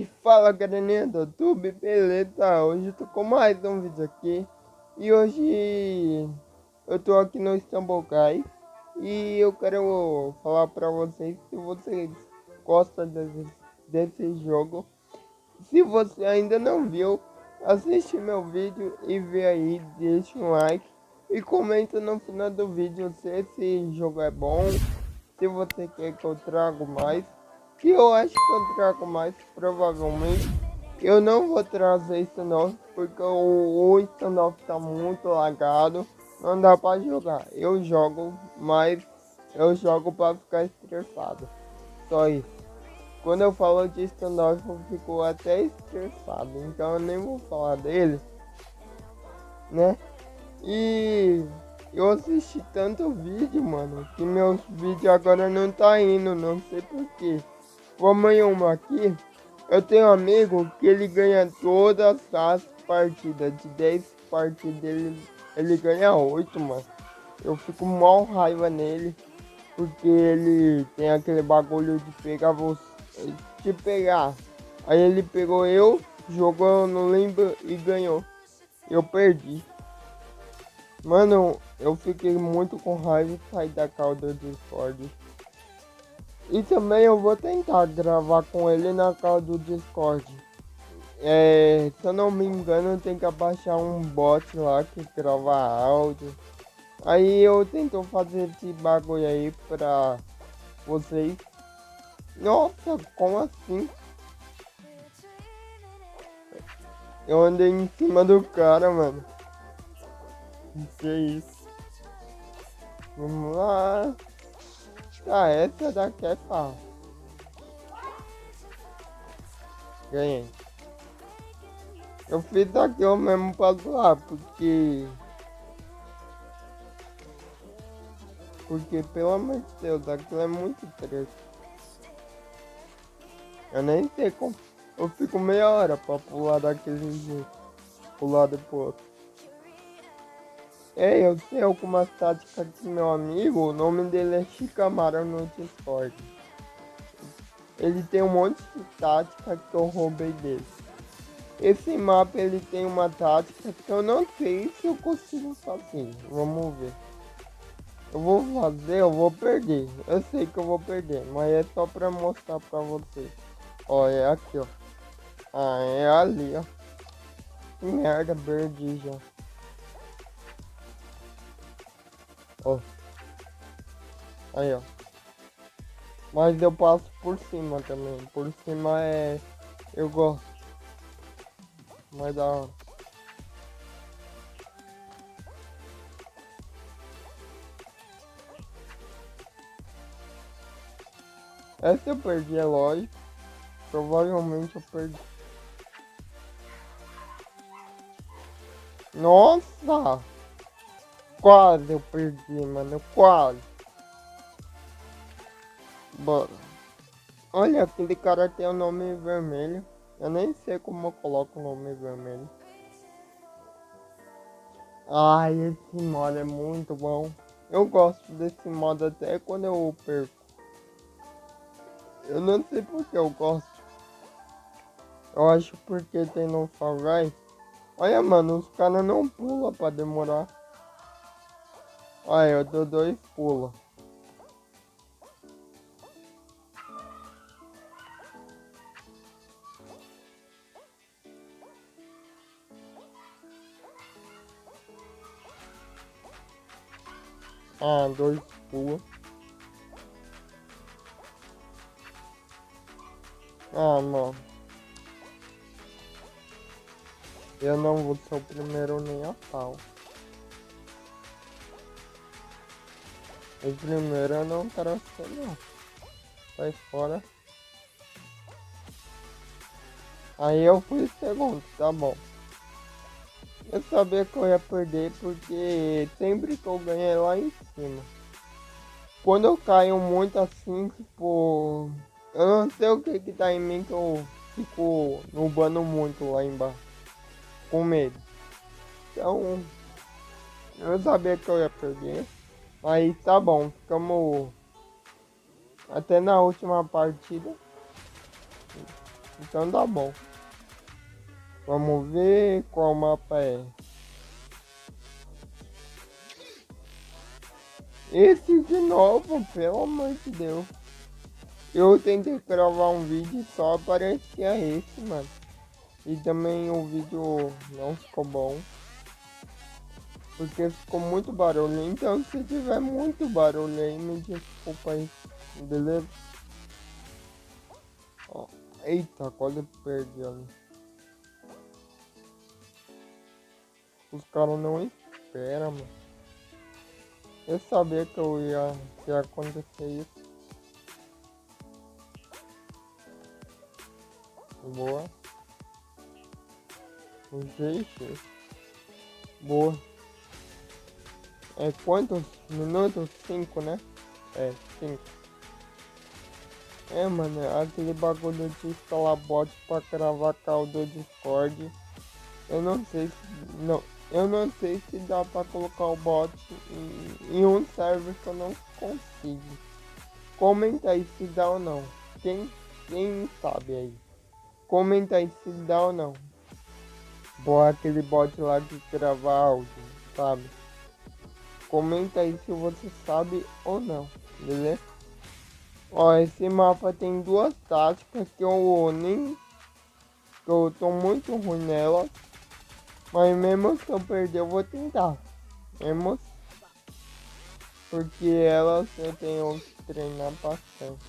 E fala galerinha do YouTube, beleza? Hoje eu tô com mais um vídeo aqui. E hoje eu tô aqui no Stumble Guys. E eu quero falar pra vocês se vocês gostam desse jogo. Se você ainda não viu, assiste meu vídeo e vê aí, deixa um like. E comenta no final do vídeo se esse jogo é bom, se você quer que eu traga mais. Que eu acho que eu trago mais, provavelmente. Eu não vou trazer standoff porque o standoff tá muito lagado. Não dá pra jogar. Eu jogo, mas eu jogo pra ficar estressado. Só isso. Quando eu falo de standoff eu fico até estressado. Então eu nem vou falar dele, né? E eu assisti tanto vídeo, mano, que meus vídeos agora não tá indo, não sei porquê. Vamos em uma aqui. Eu tenho um amigo que ele ganha todas as partidas. De 10 partidas ele ganha 8, mano. Eu fico mal raiva nele. Porque ele tem aquele bagulho de pegar você. De pegar. Aí ele pegou eu, jogou no limbo e ganhou. Eu perdi. Mano, eu fiquei muito com raiva e saí da call do Discord. E também eu vou tentar gravar com ele na call do Discord. Se eu não me engano, tem que baixar um bot lá que grava áudio. Aí eu tento fazer esse bagulho aí pra vocês. Nossa, como assim? Eu andei em cima do cara, mano. Que isso? Vamos lá. Ah, essa daqui é fácil. Ganhei. Eu fiz aqui eu mesmo pra zoar, porque pelo amor de Deus, aquilo é muito triste. Eu nem sei como. Eu fico meia hora pra pular daquele jeito. Pular depois. Eu sei algumas táticas de meu amigo. O nome dele é Chicamaro no Discord. Ele tem um monte de tática que eu roubei dele. Esse mapa ele tem uma tática que eu não sei se eu consigo fazer. Vamos ver. Eu vou fazer, eu vou perder. Eu sei que eu vou perder, mas é só pra mostrar pra vocês. Ó, é aqui, ó. Ah, é ali, ó. Que merda, perdi já. Ó. Aí, ó. Mas eu passo por cima também. Por cima é... Eu gosto. Mas da hora. Essa eu perdi, é lógico. Provavelmente eu perdi. Nossa! Quase eu perdi, mano. Quase. Bora. Olha, aquele cara tem o nome vermelho. Eu nem sei como eu coloco o nome vermelho. Ai, esse modo é muito bom. Eu gosto desse modo até quando eu perco. Eu não sei porque eu gosto. Eu acho porque tem no Fall Guys. Olha, mano, os caras não pulam pra demorar. Olha, eu dou 2 pula. Ah, 2 pula. Ah, mano. Eu não vou ser o primeiro nem a pau. O primeiro eu não quero ser, não. Sai fora. Aí eu fui o segundo, tá bom. Eu sabia que eu ia perder porque sempre que eu ganhei lá em cima. Quando eu caio muito assim, tipo... Eu não sei o que que tá em mim que eu fico nubando muito lá embaixo. Com medo. Então... Eu sabia que eu ia perder. Mas tá bom, ficamos até na última partida. Então tá bom. Vamos ver qual mapa é. Esse de novo, pelo amor de Deus. Eu tentei gravar um vídeo e só aparecia esse, mano. E também o vídeo não ficou bom. Porque ficou muito barulho. Então se tiver muito barulho aí, me desculpa aí. Beleza? Ó, eita, quase perdi ali. Os caras não esperam, mano. Eu sabia que ia acontecer isso. Boa. O GG. Boa. É quantos minutos? 5, né? É, 5. É, mano, aquele bagulho de instalar bot pra gravar call do Discord. Eu não sei se. Não. Eu não sei se dá pra colocar o bot em um server que eu não consigo. Comenta aí se dá ou não. Quem sabe aí? Comenta aí se dá ou não. Boa, aquele bot lá de gravar áudio, sabe? Comenta aí se você sabe ou não, beleza? Ó, esse mapa tem duas táticas que eu tô muito ruim nela. Mas mesmo se eu perder, eu vou tentar. Mesmo porque elas eu tenho que treinar bastante.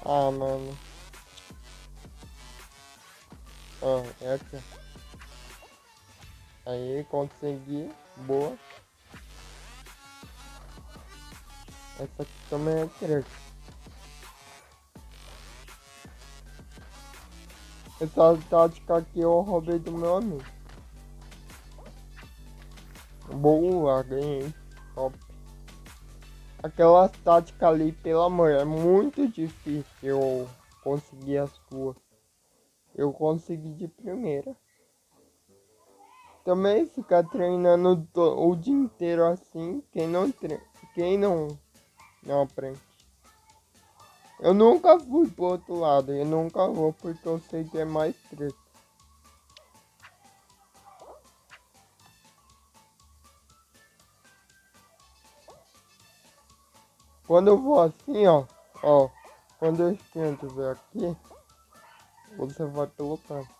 Ah, mano. Ó, é aqui. Aí, consegui. Boa. Essa aqui também é crack. Essa tática aqui eu roubei do meu amigo. Boa, ganhei. Top. Aquela tática ali, pelo amor, é muito difícil eu conseguir as suas. Eu consegui de primeira. Também ficar treinando o dia inteiro assim, quem não aprende. Eu nunca fui pro outro lado, eu nunca vou porque eu sei que é mais treta. Quando eu vou assim, ó, quando eu esquento ver aqui, você vai pelo canto.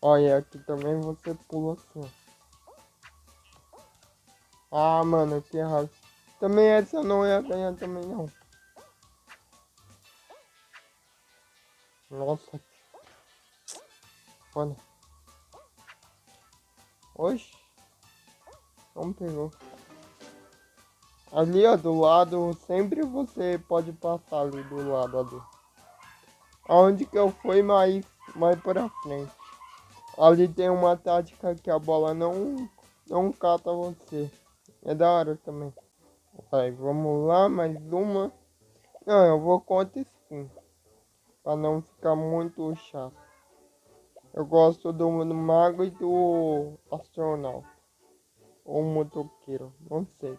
Olha, aqui também você pula assim. Ah, mano, que errado. Também essa eu não ia ganhar também não. Nossa, olha. Oxi, não pegou. Ali, ó, do lado, sempre você pode passar ali do lado ali. Aonde que eu fui mais pra frente. Ali tem uma tática que a bola não cata você. É da hora também. Vai, vamos lá, mais uma. Não, eu vou contra skin. Pra não ficar muito chato. Eu gosto do mago e do astronauta. Ou motoqueiro, não sei.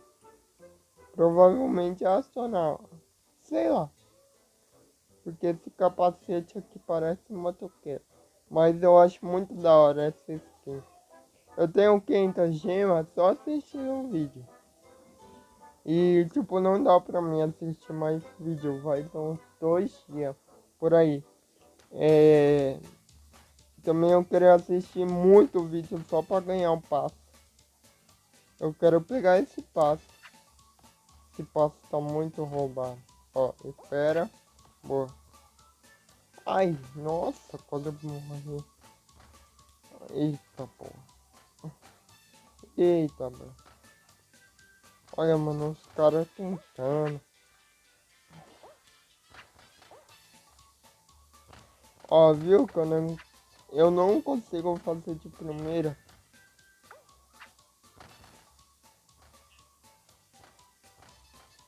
Provavelmente é astronauta. Sei lá. Porque esse capacete aqui parece motoqueiro. Mas eu acho muito da hora essa skin. Eu tenho 500 gemas só assistindo o vídeo. E tipo, não dá pra mim assistir mais vídeo. Vai dar uns 2 dias por aí. Também eu quero assistir muito vídeo só pra ganhar um passo. Eu quero pegar esse passo. Esse passo tá muito roubado. Ó, espera. Boa. Ai, nossa, quase eu morri. Eita, porra. Eita, mano. Olha, mano, os caras tentando. Ó, viu que eu não consigo fazer de primeira.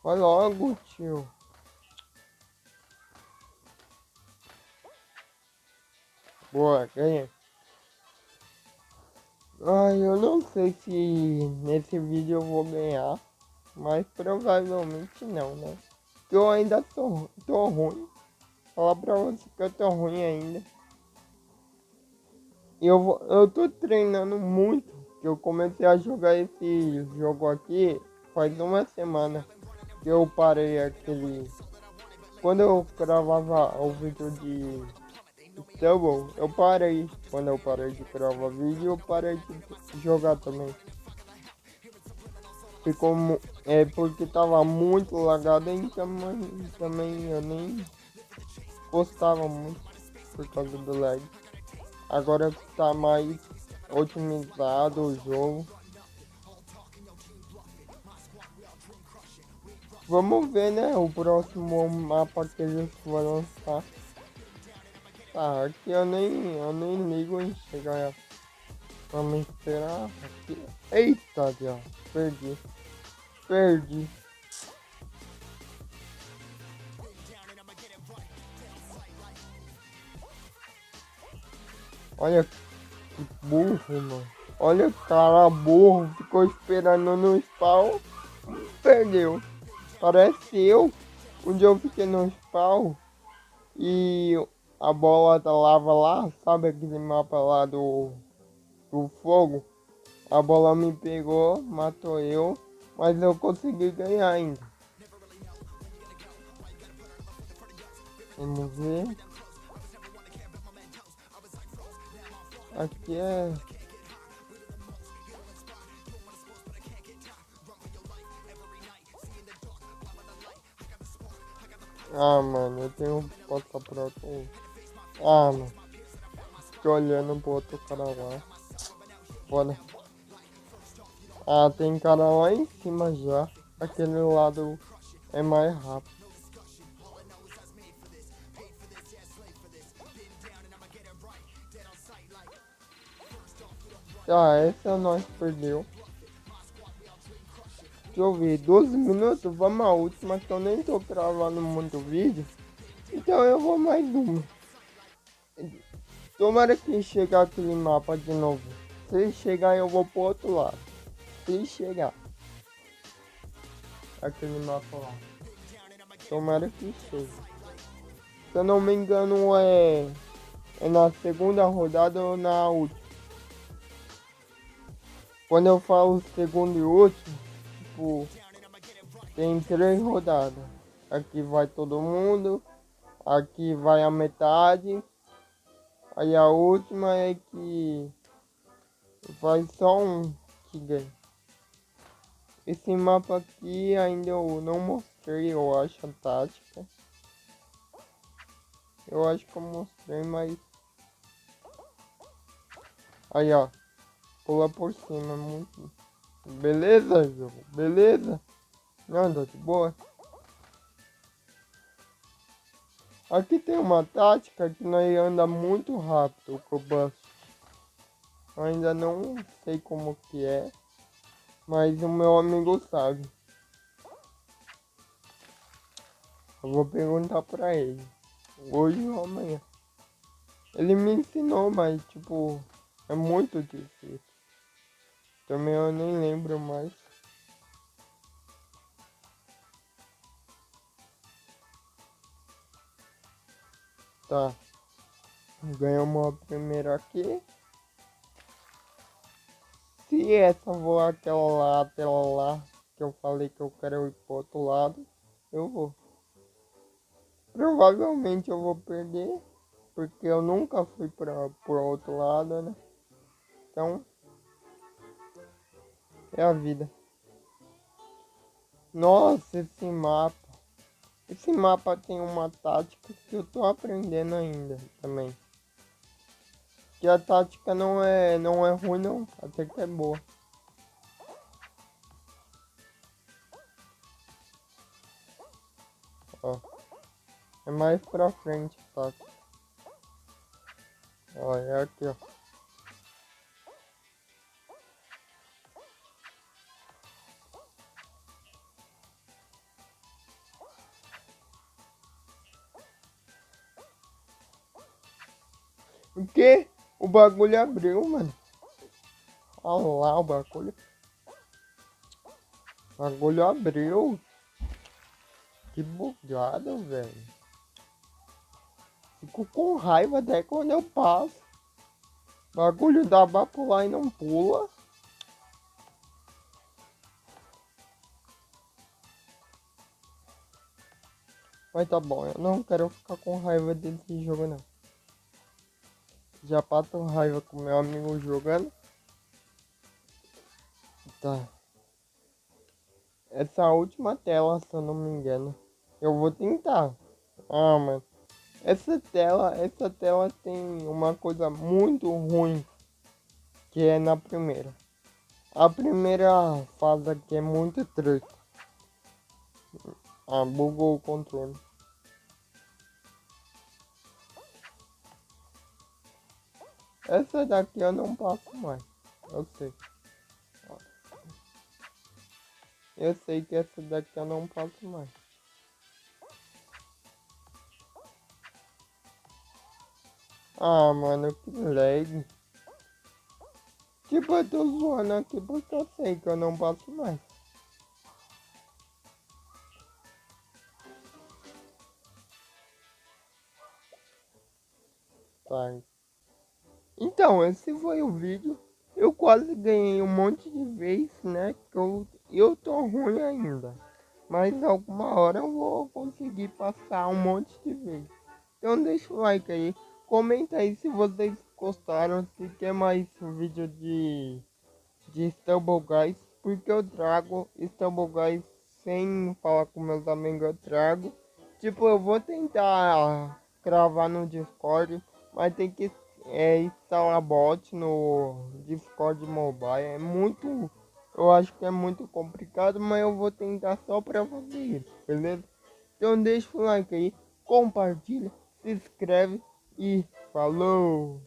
Vai logo, tio. Boa, ganhei. Ai, eu não sei se nesse vídeo eu vou ganhar, mas provavelmente não, né? Porque eu ainda tô ruim. Falar pra você que eu tô ruim ainda. E eu tô treinando muito. Que eu comecei a jogar esse jogo aqui faz uma semana. Que eu parei aquele. Quando eu gravava o vídeo de Double, eu parei. Quando eu parei de gravar vídeo, eu parei de jogar também. Porque tava muito lagado, então também eu nem gostava muito por causa do lag. Agora tá mais otimizado o jogo. Vamos ver, né? O próximo mapa que eles vão lançar. Tá, aqui eu nem ligo em chegar. Vamos esperar aqui. Eita, já. Perdi. Perdi. Olha que burro, mano. Olha o cara burro. Ficou esperando no spawn. Perdeu. Parece eu. Um dia eu fiquei no spawn. E a bola da lava lá. Sabe aquele mapa lá do fogo? A bola me pegou. Matou eu. Mas eu consegui ganhar ainda. Vamos ver. Aqui é. Ah, mano, eu tenho que passar por outro. Ah, mano, tô olhando pro outro cara lá. Bora. Ah, tem cara lá em cima já. Aquele lado é mais rápido. Ah, essa nós perdeu. Deixa eu ver, 12 minutos, vamos à última, que eu nem tô gravando muito vídeo. Então eu vou mais uma. Tomara que chegar aquele mapa de novo. Se chegar, eu vou pro outro lado. Se chegar aquele mapa lá. Tomara que chegue. Se eu não me engano, é na segunda rodada ou na última. Quando eu falo segundo e último, tipo, tem 3 rodadas. Aqui vai todo mundo, aqui vai a metade, aí a última é que vai só um que ganha. Esse mapa aqui ainda eu não mostrei, eu acho, a tática. Eu acho que eu mostrei, mas... Aí, ó. Pula por cima, muito... Beleza, jogo? Beleza? Não, tá de boa. Aqui tem uma tática que nós anda muito rápido com o bus. Ainda não sei como que é, mas o meu amigo sabe. Eu vou perguntar pra ele, hoje ou amanhã. Ele me ensinou, mas tipo, é muito difícil. Também eu nem lembro mais. Tá, ganhamos a primeira aqui. Se essa voar aquela lá, que eu falei que eu quero ir pro outro lado, eu vou. Provavelmente eu vou perder, porque eu nunca fui pro outro lado, né? Então, é a vida. Nossa, esse mapa. Esse mapa tem uma tática que eu tô aprendendo ainda também. Que a tática não é ruim não, até que é boa. Ó, é mais pra frente a tática. Ó, é aqui, ó. O quê? O bagulho abriu, mano. Olha lá o bagulho. O bagulho abriu. Que bugado, velho. Fico com raiva até quando eu passo. O bagulho dá pra pular e não pula. Mas tá bom, eu não quero ficar com raiva desse jogo não. Já passo raiva com meu amigo jogando. Tá. Essa última tela, se eu não me engano. Eu vou tentar. Ah, mano. Essa tela tem uma coisa muito ruim. Que é na primeira. A primeira fase aqui é muito triste. Ah, bugou o controle. Essa daqui eu não passo mais. Eu sei. Eu sei que essa daqui eu não passo mais. Ah, mano, que lag. Tipo, eu tô zoando aqui porque eu sei que eu não passo mais. Tá. Então, esse foi o vídeo. Eu quase ganhei um monte de vez, né? Que eu tô ruim ainda. Mas alguma hora eu vou conseguir passar um monte de vez. Então deixa o like aí. Comenta aí se vocês gostaram. Se quer mais vídeo de Stumble Guys. Porque eu trago Stumble Guys sem falar com meus amigos. Eu trago. Tipo, eu vou tentar gravar no Discord. Mas tem que instalar bot no Discord Mobile. É muito. Eu acho que é muito complicado, mas eu vou tentar só pra fazer isso, beleza? Então deixa o like aí, compartilha, se inscreve e falou!